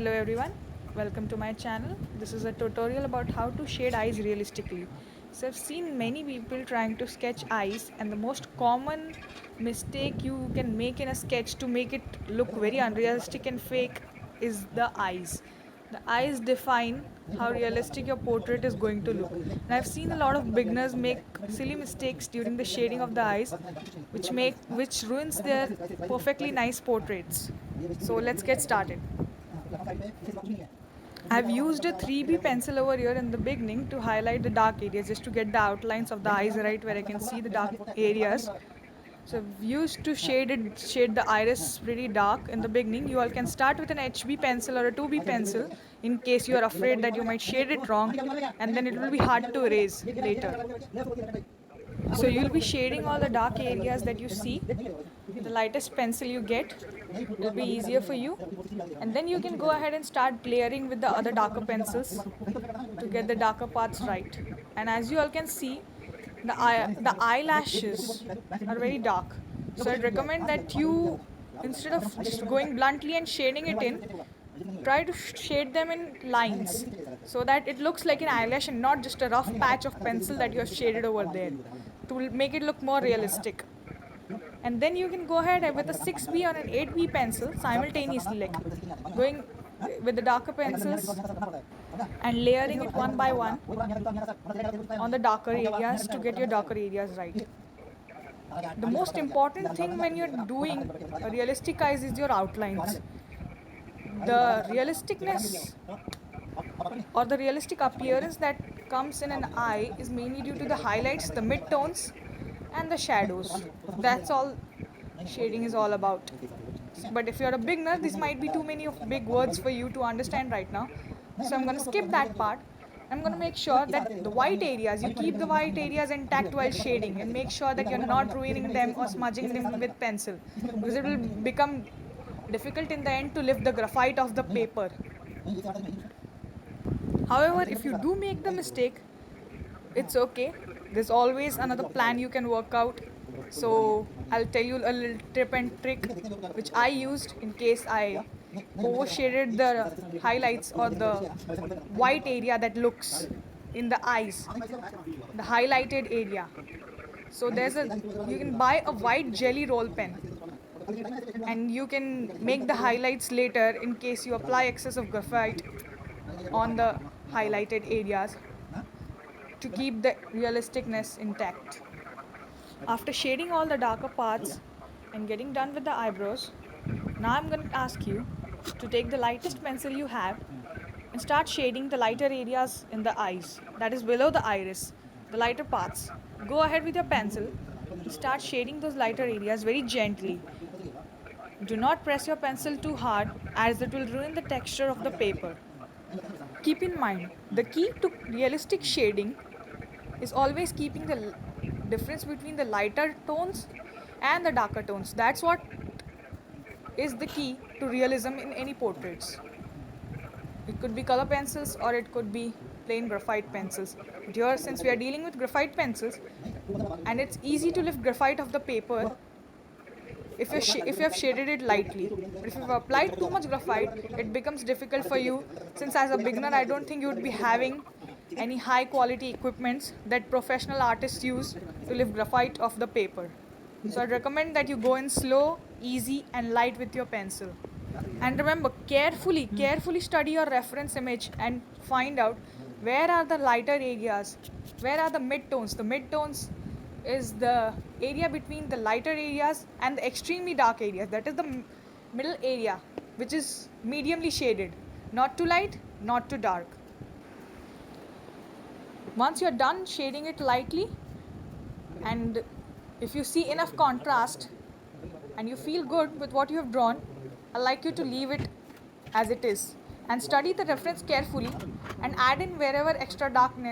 Hello everyone, welcome to my channel. This is a tutorial about how to shade eyes realistically. So I've seen many people trying to sketch eyes, and the most common mistake you can make in a sketch to make it look very unrealistic and fake is the eyes. The eyes define how realistic your portrait is going to look. And I've seen a lot of beginners make silly mistakes during the shading of the eyes, which ruins their perfectly nice portraits. So let's get started. I've used a 3B pencil over here in the beginning to highlight the dark areas, just to get the outlines of the eyes right where I can see the dark areas. So I've used to shade the iris pretty dark in the beginning. You all can start with an HB pencil or a 2B pencil in case you are afraid that you might shade it wrong, and then it will be hard to erase later. So you'll be shading all the dark areas that you see. The lightest pencil you get will be easier for you, and then you can go ahead and start layering with the other darker pencils to get the darker parts right. And as you all can see, the eyelashes are very dark, so I'd recommend that you, instead of just going bluntly and shading it in, try to shade them in lines so that it looks like an eyelash and not just a rough patch of pencil that you have shaded over there, to make it look more realistic. And then you can go ahead with a 6B or an 8B pencil simultaneously, like going with the darker pencils and layering it one by one on the darker areas to get your darker areas right. The most important thing when you're doing realistic eyes is your outlines. The realisticness or the realistic appearance that comes in an eye is mainly due to the highlights, the midtones, and the shadows. That's all shading is all about. But if you're a beginner, this might be too many of big words for you to understand right now. So I'm going to skip that part. I'm going to make sure that the white areas, you keep the white areas intact while shading, and make sure that you're not ruining them or smudging them with pencil, because it will become difficult in the end to lift the graphite off the paper. However, if you do make the mistake, it's okay. There's always another plan you can work out. So I'll tell you a little tip and trick which I used in case I overshaded the highlights or the white area that looks in the eyes, the highlighted area. So you can buy a white jelly roll pen, and you can make the highlights later in case you apply excessive graphite on the highlighted areas to keep the realisticness intact. After shading all the darker parts and getting done with the eyebrows, now I'm going to ask you to take the lightest pencil you have and start shading the lighter areas in the eyes, that is below the iris, the lighter parts. Go ahead with your pencil and start shading those lighter areas very gently. Do not press your pencil too hard, as it will ruin the texture of the paper. Keep in mind, the key to realistic shading is always keeping the difference between the lighter tones and the darker tones. That's what is the key to realism in any portraits. It could be color pencils or it could be plain graphite pencils. But here, since we are dealing with graphite pencils, and it's easy to lift graphite off the paper if you have shaded it lightly. But if you've applied too much graphite, it becomes difficult for you, since as a beginner I don't think you would be having any high quality equipments that professional artists use to lift graphite off the paper. So I'd recommend that you go in slow, easy and light with your pencil. And remember, carefully study your reference image and find out where are the lighter areas, where are the midtones. The midtones is the area between the lighter areas and the extremely dark areas. That is the middle area, which is mediumly shaded, not too light, not too dark. Once you're done shading it lightly, and if you see enough contrast and you feel good with what you have drawn, I'd like you to leave it as it is and study the reference carefully and add in wherever extra darkness